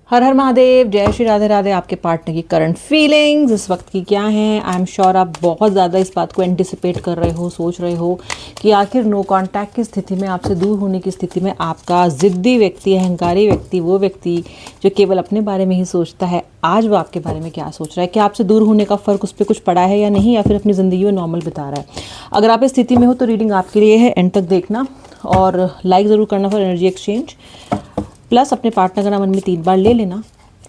हर हर महादेव, जय श्री राधे राधे। आपके पार्टनर की करंट फीलिंग्स इस वक्त की क्या हैं? आई एम श्योर आप बहुत ज़्यादा इस बात को एंटिसिपेट कर रहे हो, सोच रहे हो कि आखिर नो कांटेक्ट की स्थिति में, आपसे दूर होने की स्थिति में आपका ज़िद्दी व्यक्ति, अहंकारी व्यक्ति, वो व्यक्ति जो केवल अपने बारे में ही सोचता है, आज वो आपके बारे में क्या सोच रहा है? क्या आपसे दूर होने का फ़र्क उस पर कुछ पड़ा है या नहीं, या फिर अपनी ज़िंदगी में नॉर्मल बिता रहा है? अगर आप इस स्थिति में हो तो रीडिंग आपके लिए है, एंड तक देखना और लाइक ज़रूर करना फॉर एनर्जी एक्सचेंज। प्लस अपने पार्टनर का नाम मन में 3 बार ले लेना,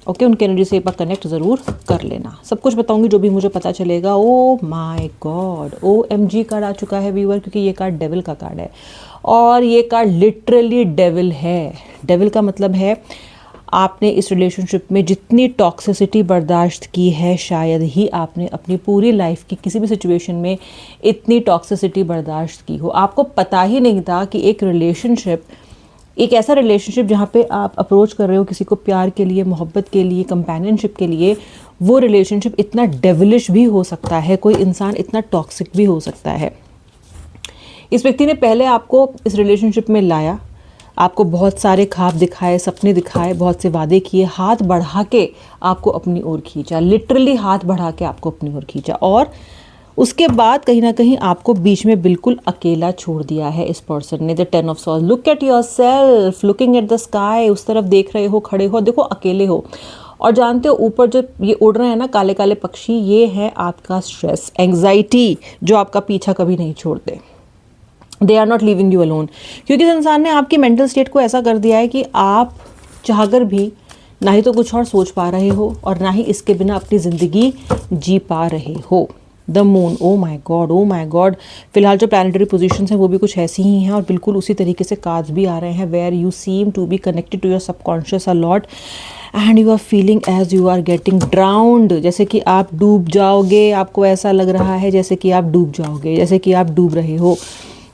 ओके? उनकी एनर्जी से एक बार कनेक्ट ज़रूर कर लेना। सब कुछ बताऊंगी जो भी मुझे पता चलेगा। Oh my god, OMG card आ चुका है व्यूअर, क्योंकि ये कार्ड डेविल का कार्ड है और ये कार्ड लिटरली डेविल है। डेविल का मतलब है आपने इस रिलेशनशिप में जितनी टॉक्सिसिटी बर्दाश्त की है, शायद ही आपने अपनी पूरी लाइफ की किसी भी सिचुएशन में इतनी टॉक्सिसिटी बर्दाश्त की हो। आपको पता ही नहीं था कि एक रिलेशनशिप, एक ऐसा रिलेशनशिप जहाँ पे आप अप्रोच कर रहे हो किसी को प्यार के लिए, मोहब्बत के लिए, कंपेनियनशिप के लिए, वो रिलेशनशिप इतना डेविलिश भी हो सकता है, कोई इंसान इतना टॉक्सिक भी हो सकता है। इस व्यक्ति ने पहले आपको इस रिलेशनशिप में लाया, आपको बहुत सारे ख्वाब दिखाए, सपने दिखाए, बहुत से वादे किए, हाथ बढ़ा के आपको अपनी ओर खींचा, लिटरली हाथ बढ़ा के आपको अपनी ओर खींचा, और उसके बाद कहीं ना कहीं आपको बीच में बिल्कुल अकेला छोड़ दिया है इस पर्सन ने। The 10 of swords, look at your self, looking at the sky, उस तरफ देख रहे हो, खड़े हो, देखो अकेले हो। और जानते हो ऊपर जो ये उड़ रहे हैं ना काले काले पक्षी, ये है आपका स्ट्रेस, एंग्जाइटी, जो आपका पीछा कभी नहीं छोड़ते। They are not leaving you alone, क्योंकि इस इंसान ने आपकी मेंटल स्टेट को ऐसा कर दिया है कि आप चाहकर भी ना ही तो कुछ और सोच पा रहे हो और ना ही इसके बिना अपनी ज़िंदगी जी पा रहे हो। The moon, oh my god, oh my god. फिलहाल जो प्लानिटरी पोजीशंस हैं वो भी कुछ ऐसी ही हैं और बिल्कुल उसी तरीके से कार्ड्स भी आ रहे हैं, where you seem to be connected to your subconscious a lot and you are feeling as you are getting drowned, जैसे कि आप डूब जाओगे। आपको ऐसा लग रहा है जैसे कि आप डूब जाओगे, जैसे कि आप डूब रहे हो,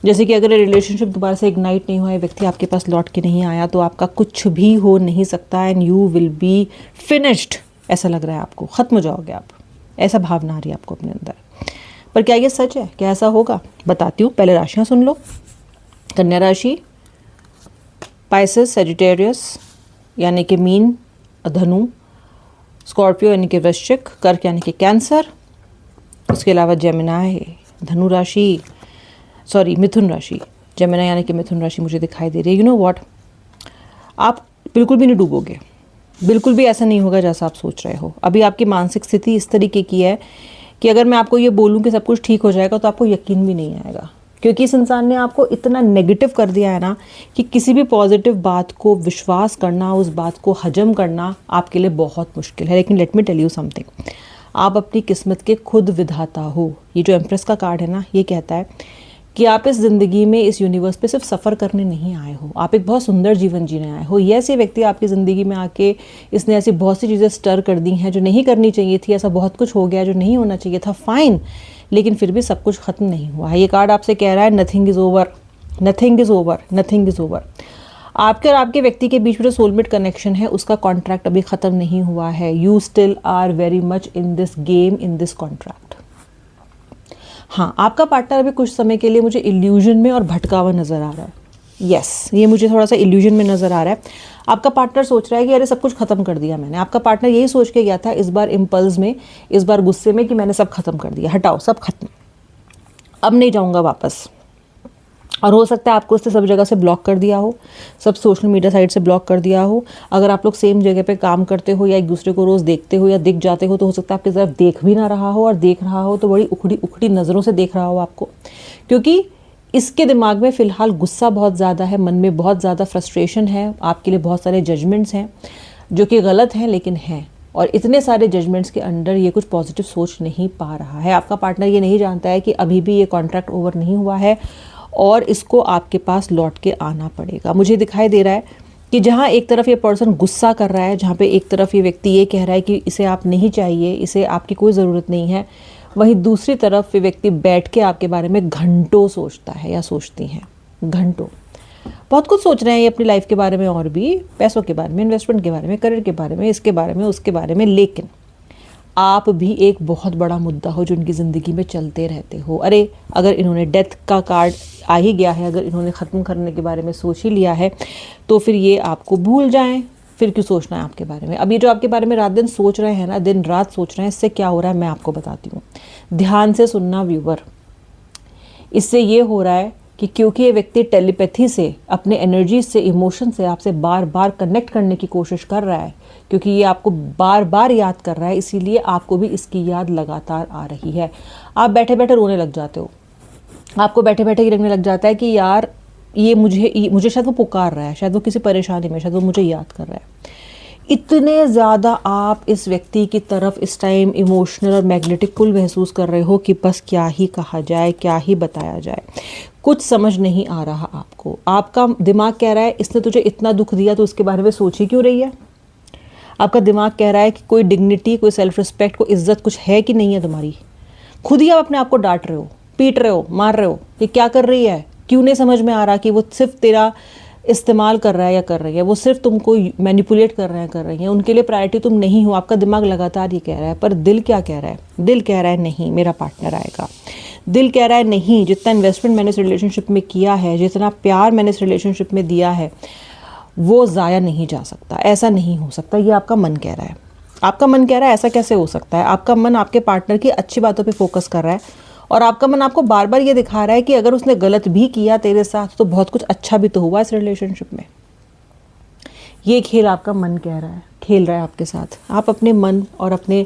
जैसे कि अगर रिलेशनशिप दोबारा से इग्नाइट नहीं हुआ है, व्यक्ति आपके पास लौट के नहीं आया, तो आपका कुछ भी हो नहीं सकता and you will be finished. ऐसा लग रहा है आपको, ख़त्म हो जाओगे आप, ऐसा भावना आ रही है आपको अपने अंदर। पर क्या ये सच है? क्या ऐसा होगा? बताती हूँ, पहले राशियाँ सुन लो। कन्या राशि, पाइसेस, सेजिटेरियस यानी कि मीन, धनु, स्कॉर्पियो यानी कि वृश्चिक, कर्क यानी कि कैंसर, उसके अलावा जेमिनाई, धनु राशि, सॉरी मिथुन राशि, जेमिनाई यानी कि मिथुन राशि मुझे दिखाई दे रही है। यू नो व्हाट, आप बिल्कुल भी नहीं डूबोगे, बिल्कुल भी ऐसा नहीं होगा जैसा आप सोच रहे हो। अभी आपकी मानसिक स्थिति इस तरीके की है कि अगर मैं आपको ये बोलूं कि सब कुछ ठीक हो जाएगा तो आपको यकीन भी नहीं आएगा, क्योंकि इस इंसान ने आपको इतना नेगेटिव कर दिया है ना कि किसी भी पॉजिटिव बात को विश्वास करना, उस बात को हजम करना आपके लिए बहुत मुश्किल है। लेकिन let me tell you something, आप अपनी किस्मत के खुद विधाता हो। ये जो एम्प्रेस का कार्ड है ना, ये कहता है कि आप इस ज़िंदगी में, इस यूनिवर्स पे सिर्फ सफ़र करने नहीं आए हो, आप एक बहुत सुंदर जीवन जीने आए हो। ये ऐसे व्यक्ति आपकी ज़िंदगी में आके इसने ऐसी बहुत सी चीज़ें स्टर कर दी हैं जो नहीं करनी चाहिए थी, ऐसा बहुत कुछ हो गया जो नहीं होना चाहिए था, फाइन, लेकिन फिर भी सब कुछ ख़त्म नहीं हुआ है। ये कार्ड आपसे कह रहा है nothing is over, nothing is over, nothing is over. आपके और आपके व्यक्ति के बीच में जो सोलमेट कनेक्शन है उसका कॉन्ट्रैक्ट अभी ख़त्म नहीं हुआ है। You still are very much in this game, in this contract. हाँ, आपका पार्टनर अभी कुछ समय के लिए मुझे इल्यूजन में और भटका हुआ नज़र आ रहा है। यस, ये मुझे थोड़ा सा इल्यूजन में नज़र आ रहा है। आपका पार्टनर सोच रहा है कि अरे सब कुछ ख़त्म कर दिया मैंने। आपका पार्टनर यही सोच के गया था इस बार इम्पल्स में, इस बार गुस्से में, कि मैंने सब ख़त्म कर दिया, हटाओ सब खत्म, अब नहीं जाऊँगा वापस। और हो सकता है आपको उससे सब जगह से ब्लॉक कर दिया हो, सब सोशल मीडिया साइट से ब्लॉक कर दिया हो। अगर आप लोग सेम जगह पे काम करते हो या एक दूसरे को रोज़ देखते हो या दिख जाते हो, तो हो सकता है आपकी तरफ देख भी ना रहा हो, और देख रहा हो तो बड़ी उखड़ी उखड़ी नज़रों से देख रहा हो आपको, क्योंकि इसके दिमाग में फ़िलहाल गुस्सा बहुत ज़्यादा है, मन में बहुत ज़्यादा फ्रस्ट्रेशन है, आपके लिए बहुत सारे जजमेंट्स हैं जो कि गलत हैं लेकिन हैं, और इतने सारे जजमेंट्स के अंडर ये कुछ पॉजिटिव सोच नहीं पा रहा है। आपका पार्टनर ये नहीं जानता है कि अभी भी ये कॉन्ट्रैक्ट ओवर नहीं हुआ है और इसको आपके पास लौट के आना पड़ेगा। मुझे दिखाई दे रहा है कि जहाँ एक तरफ ये पर्सन गुस्सा कर रहा है, जहाँ पे एक तरफ ये व्यक्ति ये कह रहा है कि इसे आप नहीं चाहिए, इसे आपकी कोई ज़रूरत नहीं है, वहीं दूसरी तरफ ये व्यक्ति बैठ के आपके बारे में घंटों सोचता है या सोचती हैं, घंटों। बहुत कुछ सोच रहे हैं ये अपनी लाइफ के बारे में, और भी पैसों के बारे में, इन्वेस्टमेंट के बारे में, करियर के बारे में, इसके बारे में, उसके बारे में। लेकिन आप भी एक बहुत बड़ा मुद्दा हो जो उनकी ज़िंदगी में चलते रहते हो। अरे अगर इन्होंने डेथ का कार्ड आ ही गया है, अगर इन्होंने ख़त्म करने के बारे में सोच ही लिया है, तो फिर ये आपको भूल जाएं, फिर क्यों सोचना है आपके बारे में। अब ये जो आपके बारे में रात दिन सोच रहे हैं ना, दिन रात सोच रहे हैं, इससे क्या हो रहा है मैं आपको बताती हूँ। ध्यान से सुनना व्यूवर। इससे ये हो रहा है कि क्योंकि ये व्यक्ति टेलीपैथी से, अपने एनर्जी से, इमोशन से आपसे बार बार कनेक्ट करने की कोशिश कर रहा है, क्योंकि ये आपको बार बार याद कर रहा है, इसीलिए आपको भी इसकी याद लगातार आ रही है। आप बैठे बैठे रोने लग जाते हो, आपको बैठे बैठे ये लगने लग जाता है कि यार ये मुझे शायद वो पुकार रहा है, शायद वो किसी परेशानी में, शायद वो मुझे याद कर रहा है। इतने ज़्यादा आप इस व्यक्ति की तरफ इस टाइम इमोशनल और मैग्नेटिक पुल महसूस कर रहे हो कि बस क्या ही कहा जाए, क्या ही बताया जाए, कुछ समझ नहीं आ रहा आपको। आपका दिमाग कह रहा है इसने तुझे इतना दुख दिया तो उसके बारे में सोच ही क्यों रही है। आपका दिमाग कह रहा है कि कोई डिग्निटी, कोई सेल्फ रिस्पेक्ट, कोई इज्जत कुछ है कि नहीं है तुम्हारी। खुद ही आप अपने आप को डांट रहे हो, पीट रहे हो, मार रहे हो कि क्या कर रही है, क्यों नहीं समझ में आ रहा कि वो सिर्फ तेरा इस्तेमाल कर रहा है या कर रही है, वो सिर्फ तुमको मैनिपुलेट कर रहे हैं, कर रही हैं, उनके लिए प्रायोरिटी तुम नहीं हो। आपका दिमाग लगातार ये कह रहा है, पर दिल क्या कह रहा है? दिल कह रहा है नहीं, मेरा पार्टनर आएगा। दिल कह रहा है नहीं, जितना इन्वेस्टमेंट मैंने इस रिलेशनशिप में किया है, जितना प्यार मैंने इस रिलेशनशिप में दिया है, वो ज़ाया नहीं जा सकता, ऐसा नहीं हो सकता। ये आपका मन कह रहा है। आपका मन कह रहा है ऐसा कैसे हो सकता है। आपका मन आपके पार्टनर की अच्छी बातों पे फोकस कर रहा है, और आपका मन आपको बार बार ये दिखा रहा है कि अगर उसने गलत भी किया तेरे साथ तो बहुत कुछ अच्छा भी तो हुआ इस रिलेशनशिप में। ये खेल आपका मन कह रहा है, खेल रहा है आपके साथ। आप अपने मन और अपने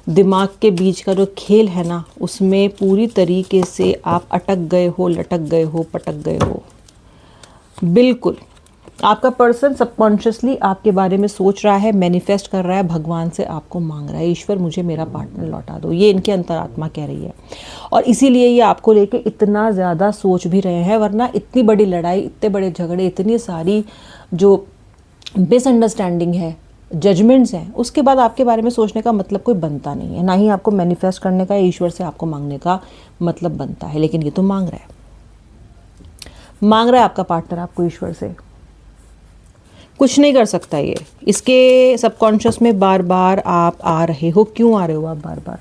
दिमाग के बीच का जो खेल है ना, उसमें पूरी तरीके से आप अटक गए हो, लटक गए हो, पटक गए हो। बिल्कुल आपका पर्सन सबकॉन्शियसली आपके बारे में सोच रहा है, मैनिफेस्ट कर रहा है, भगवान से आपको मांग रहा है, ईश्वर मुझे मेरा पार्टनर लौटा दो। ये इनकी अंतरात्मा कह रही है, और इसीलिए ये आपको लेके इतना ज़्यादा सोच भी रहे हैं। वरना इतनी बड़ी लड़ाई, इतने बड़े झगड़े, इतनी सारी जो मिसअंडरस्टैंडिंग है, जजमेंट्स हैं, उसके बाद आपके बारे में सोचने का मतलब कोई बनता नहीं है। ना ही आपको मैनिफेस्ट करने का, ईश्वर से आपको मांगने का मतलब बनता है। लेकिन ये तो मांग रहा है आपका पार्टनर आपको ईश्वर से। कुछ नहीं कर सकता ये। इसके सबकॉन्शियस में बार बार आप आ रहे हो। क्यों आ रहे हो आप बार बार?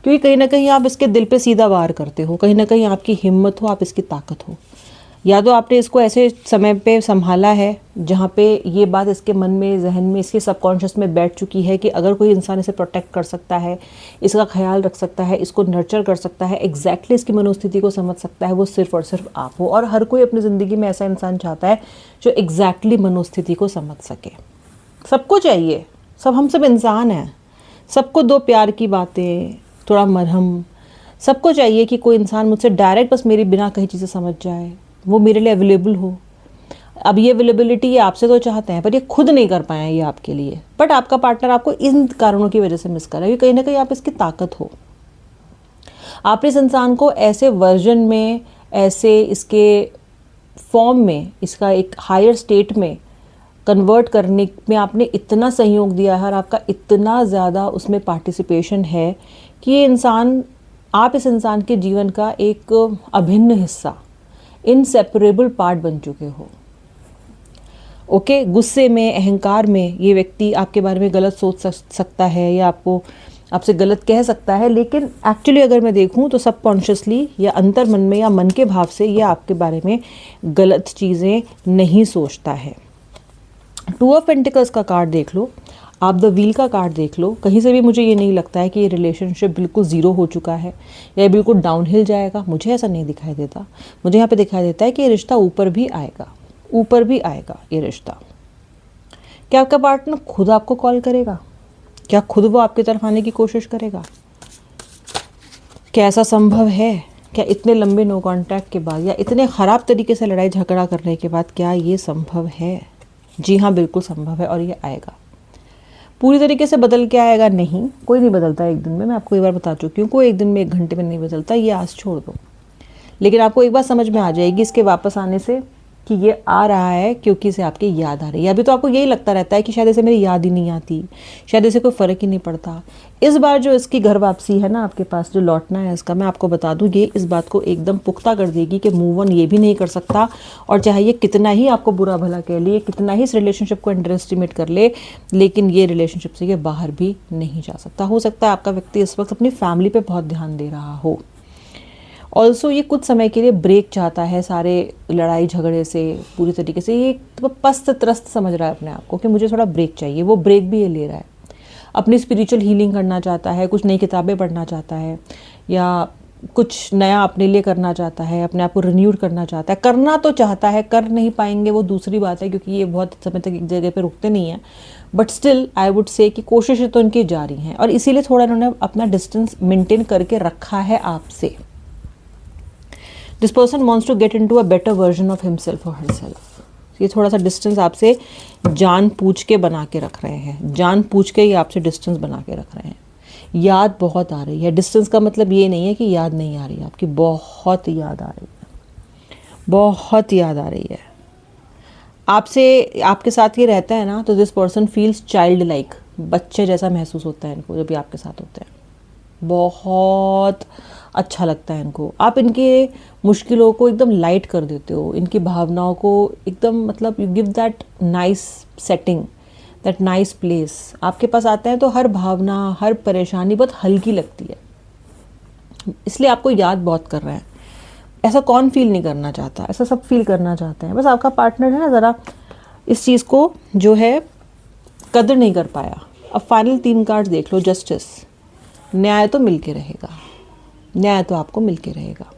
क्योंकि कहीं ना कहीं आप इसके दिल पे सीधा वार करते हो, कहीं ना कहीं आपकी हिम्मत हो, आप इसकी ताकत हो। या तो आपने इसको ऐसे समय पे संभाला है जहाँ पे ये बात इसके मन में, जहन में, इसके सबकॉन्शियस में बैठ चुकी है कि अगर कोई इंसान इसे प्रोटेक्ट कर सकता है, इसका ख्याल रख सकता है, इसको नर्चर कर सकता है, एग्जैक्टली इसकी मनोस्थिति को समझ सकता है, वो सिर्फ और सिर्फ आप हो। और हर कोई अपनी ज़िंदगी में ऐसा इंसान चाहता है जो एग्जैक्टली मनोस्थिति को समझ सके। सबको चाहिए, हम सब इंसान हैं, सबको दो प्यार की बातें, थोड़ा मरहम, सबको चाहिए कि कोई इंसान मुझसे डायरेक्ट बस मेरी बिना कहीं चीज़ें समझ जाए, वो मेरे लिए अवेलेबल हो। अब ये अवेलेबिलिटी ये आपसे तो चाहते हैं, पर ये खुद नहीं कर पाए हैं ये आपके लिए। बट आपका पार्टनर आपको इन कारणों की वजह से मिस कर रहा है, कहीं ना कहीं आप इसकी ताकत हो। आपने इस इंसान को ऐसे वर्जन में, ऐसे इसके फॉर्म में, इसका एक हायर स्टेट में कन्वर्ट करने में आपने इतना सहयोग दिया है, और आपका इतना ज़्यादा उसमें पार्टिसिपेशन है कि ये इंसान, आप इस इंसान के जीवन का एक अभिन्न हिस्सा, इनसेपरेबल पार्ट बन चुके हो। ओके, गुस्से में, अहंकार में ये व्यक्ति आपके बारे में गलत सोच सकता है, या आपसे गलत कह सकता है, लेकिन एक्चुअली अगर मैं देखूं तो सबकॉन्शियसली या अंतर मन में या मन के भाव से ये आपके बारे में गलत चीज़ें नहीं सोचता है। 2 ऑफ पेंटिकल्स का कार्ड देख लो, आप द व्हील का कार्ड देख लो। कहीं से भी मुझे ये नहीं लगता है कि ये रिलेशनशिप बिल्कुल ज़ीरो हो चुका है या बिल्कुल डाउनहिल जाएगा, मुझे ऐसा नहीं दिखाई देता। मुझे यहाँ पे दिखाई देता है कि ये रिश्ता ऊपर भी आएगा, ऊपर भी आएगा ये रिश्ता। क्या आपका पार्टनर खुद आपको कॉल करेगा? क्या खुद वो आपकी तरफ आने की कोशिश करेगा? क्या ऐसा संभव है? क्या इतने लंबे नो कॉन्टैक्ट के बाद या इतने ख़राब तरीके से लड़ाई झगड़ा करने के बाद क्या ये संभव है? जी हाँ, बिल्कुल संभव है, और ये आएगा। पूरी तरीके से बदल के आएगा नहीं, कोई नहीं बदलता एक दिन में, मैं आपको एक बार बता चुकी हूँ, कोई एक दिन में, 1 घंटे में नहीं बदलता, ये आज छोड़ दो। लेकिन आपको एक बात समझ में आ जाएगी इसके वापस आने से कि ये आ रहा है क्योंकि इसे आपकी याद आ रही है। अभी तो आपको यही लगता रहता है कि शायद इसे मेरी याद ही नहीं आती, शायद इसे कोई फ़र्क ही नहीं पड़ता। इस बार जो इसकी घर वापसी है ना आपके पास, जो लौटना है इसका, मैं आपको बता दूं, ये इस बात को एकदम पुख्ता कर देगी कि मूव ऑन ये भी नहीं कर सकता। और चाहे ये कितना ही आपको बुरा भला कह ले, कितना ही इस रिलेशनशिप को अंडर एस्टिमेट कर ले, लेकिन ये रिलेशनशिप से ये बाहर भी नहीं जा सकता। हो सकता है आपका व्यक्ति इस वक्त अपनी फैमिली पर बहुत ध्यान दे रहा हो, ऑल्सो ये कुछ समय के लिए ब्रेक चाहता है सारे लड़ाई झगड़े से पूरी तरीके से। ये तो पस्त त्रस्त समझ रहा है अपने आप को कि मुझे थोड़ा ब्रेक चाहिए, वो ब्रेक भी ये ले रहा है। अपनी स्पिरिचुअल हीलिंग करना चाहता है, कुछ नई किताबें पढ़ना चाहता है, या कुछ नया अपने लिए करना चाहता है, अपने आप को रिन्यूड करना चाहता है। करना तो चाहता है, कर नहीं पाएंगे वो दूसरी बात है, क्योंकि ये बहुत समय तक एक जगह पे रुकते नहीं हैं। But still I would say कि कोशिशें तो इनकी जारी हैं, और इसीलिए थोड़ा इन्होंने अपना डिस्टेंस मेंटेन करके रखा है आपसे। This person wants to get into a better version of himself और हरसेल्फ। ये थोड़ा सा डिस्टेंस आपसे जान पूछ के बना के रख रहे हैं, जान पूछ के ये आपसे डिस्टेंस बना के रख रहे हैं। याद बहुत आ रही है। डिस्टेंस का मतलब ये नहीं है कि याद नहीं आ रही है, आपकी बहुत याद आ रही है, बहुत याद आ रही है। आपसे, आपके साथ ये रहता है ना, तो this person feels child like, बच्चे जैसा महसूस होता है इनको जब ये आपके साथ होते हैं। बहुत अच्छा लगता है इनको। आप इनके मुश्किलों को एकदम लाइट कर देते हो, इनकी भावनाओं को एकदम, मतलब you give that nice setting, that nice place. आपके पास आते हैं तो हर भावना, हर परेशानी बहुत हल्की लगती है, इसलिए आपको याद बहुत कर रहा है। ऐसा कौन फील नहीं करना चाहता, ऐसा सब फील करना चाहते हैं। बस आपका पार्टनर है ना, ज़रा इस चीज़ को जो है कदर नहीं कर पाया। अब फाइनल 3 कार्ड देख लो। जस्टिस, न्याय तो मिलके रहेगा, न्याय तो आपको मिलके रहेगा,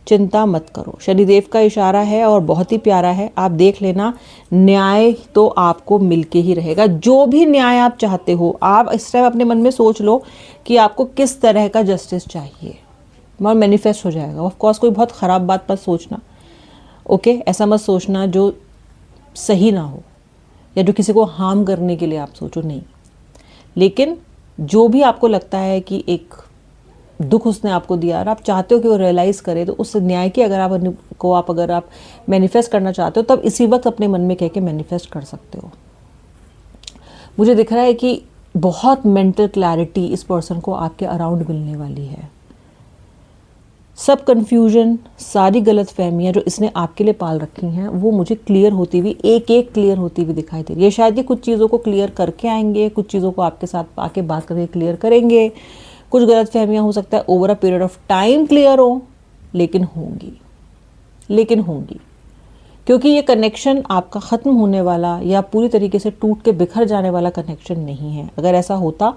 चिंता मत करो। शनिदेव का इशारा है और बहुत ही प्यारा है, आप देख लेना। न्याय तो आपको मिलके ही रहेगा, जो भी न्याय आप चाहते हो। आप इस टाइम अपने मन में सोच लो कि आपको किस तरह का जस्टिस चाहिए, और मैनिफेस्ट हो जाएगा। ऑफ कोर्स कोई बहुत ख़राब बात मत सोचना, ओके? ऐसा मत सोचना जो सही ना हो, या जो किसी को हार्म करने के लिए आप सोचो, नहीं। लेकिन जो भी आपको लगता है कि एक दुख उसने आपको दिया और आप चाहते हो कि वो रियलाइज़ करे, तो उस न्याय की अगर आप मैनिफेस्ट करना चाहते हो, तब इसी वक्त अपने मन में कह के मैनिफेस्ट कर सकते हो। मुझे दिख रहा है कि बहुत मेंटल क्लैरिटी इस पर्सन को आपके अराउंड मिलने वाली है। सब कन्फ्यूजन, सारी गलत फहमियाँ जो इसने आपके लिए पाल रखी हैं, वो मुझे क्लियर होती हुई, एक एक क्लियर होती हुई दिखाई दे रही है। शायद ये कुछ चीज़ों को क्लियर करके आएंगे, कुछ चीज़ों को आपके साथ आके बात करके क्लियर करेंगे। कुछ गलत फहमियाँ हो सकता है over a period of time clear हो, लेकिन होंगी, क्योंकि ये कनेक्शन आपका ख़त्म होने वाला या पूरी तरीके से टूट के बिखर जाने वाला कनेक्शन नहीं है। अगर ऐसा होता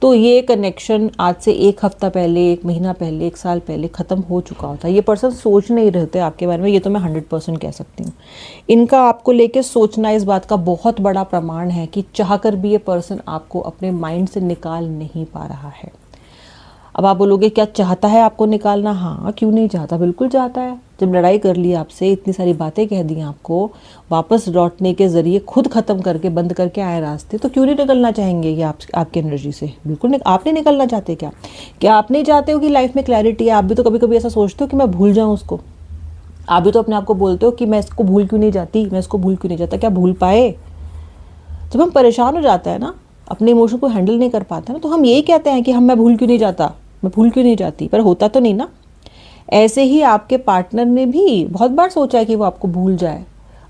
तो ये कनेक्शन आज से 1 हफ्ता पहले, 1 महीना पहले, 1 साल पहले ख़त्म हो चुका होता। ये पर्सन सोच नहीं रहते आपके बारे में, ये तो मैं 100% कह सकती हूँ। इनका आपको लेके सोचना इस बात का बहुत बड़ा प्रमाण है कि चाहकर भी ये पर्सन आपको अपने माइंड से निकाल नहीं पा रहा है। अब आप बोलोगे क्या चाहता है आपको निकालना? हाँ, क्यों नहीं चाहता, बिल्कुल चाहता है। जब लड़ाई कर ली आपसे, इतनी सारी बातें कह दी आपको, वापस लौटने के ज़रिए खुद ख़त्म करके, बंद करके आए रास्ते, तो क्यों नहीं निकलना चाहेंगे ये आपकी एनर्जी से? बिल्कुल आप नहीं निकलना चाहते क्या आप नहीं चाहते हो कि लाइफ में क्लैरिटी है? आप भी तो कभी कभी ऐसा सोचते हो कि मैं भूल जाऊँ उसको। आप भी तो अपने आप को बोलते हो कि मैं इसको भूल क्यों नहीं जाती, मैं इसको भूल क्यों नहीं जाता। क्या भूल पाए? जब हम परेशान हो जाते हैं ना, अपने इमोशन को हैंडल नहीं कर पाते ना, तो हम यही कहते हैं कि मैं भूल क्यों नहीं जाता, मैं भूल क्यों नहीं जाती, पर होता तो नहीं ना। ऐसे ही आपके पार्टनर ने भी बहुत बार सोचा है कि वो आपको भूल जाए,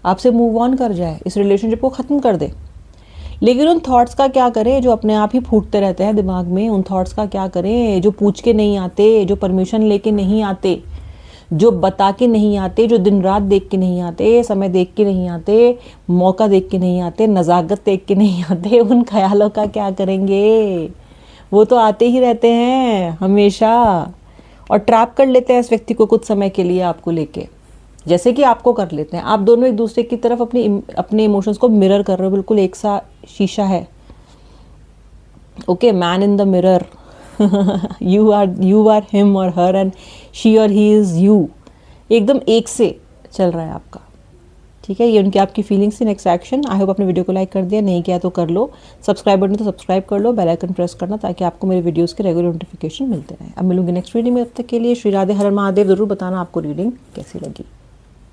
आपसे मूव ऑन कर जाए, इस रिलेशनशिप को ख़त्म कर दे। लेकिन उन थॉट्स का क्या करें जो अपने आप ही फूटते रहते हैं दिमाग में? उन थॉट्स का क्या करें जो पूछ के नहीं आते, जो परमिशन लेके नहीं आते, जो बता के नहीं आते, जो दिन रात देख के नहीं आते, समय देख के नहीं आते, मौका देख के नहीं आते, नज़ाकत देख के नहीं आते? उन ख्यालों का क्या करेंगे? वो तो आते ही रहते हैं हमेशा, और ट्रैप कर लेते हैं इस व्यक्ति को कुछ समय के लिए आपको लेके, जैसे कि आपको कर लेते हैं। आप दोनों एक दूसरे की तरफ अपने इमोशंस को मिरर कर रहे हो, बिल्कुल एक सा शीशा है। Okay, man in the mirror, you are him और हर, एंड शी और ही इज़ यू। एकदम एक से चल रहा है आपका, ठीक है? ये उनकी आपकी फीलिंग्स थी। Next action. आई होप आपने वीडियो को लाइक कर दिया, नहीं किया तो कर लो। सब्सक्राइब बटन तो सब्सक्राइब कर लो, बेल आइकन प्रेस करना, ताकि आपको मेरे वीडियोस के रेगुलर नोटिफिकेशन मिलते रहें। अब मिलूंगी नेक्स्ट वीडियो में, तब तक के लिए श्री राधे हर महादेव। ज़रूर बताना आपको रीडिंग कैसी लगी।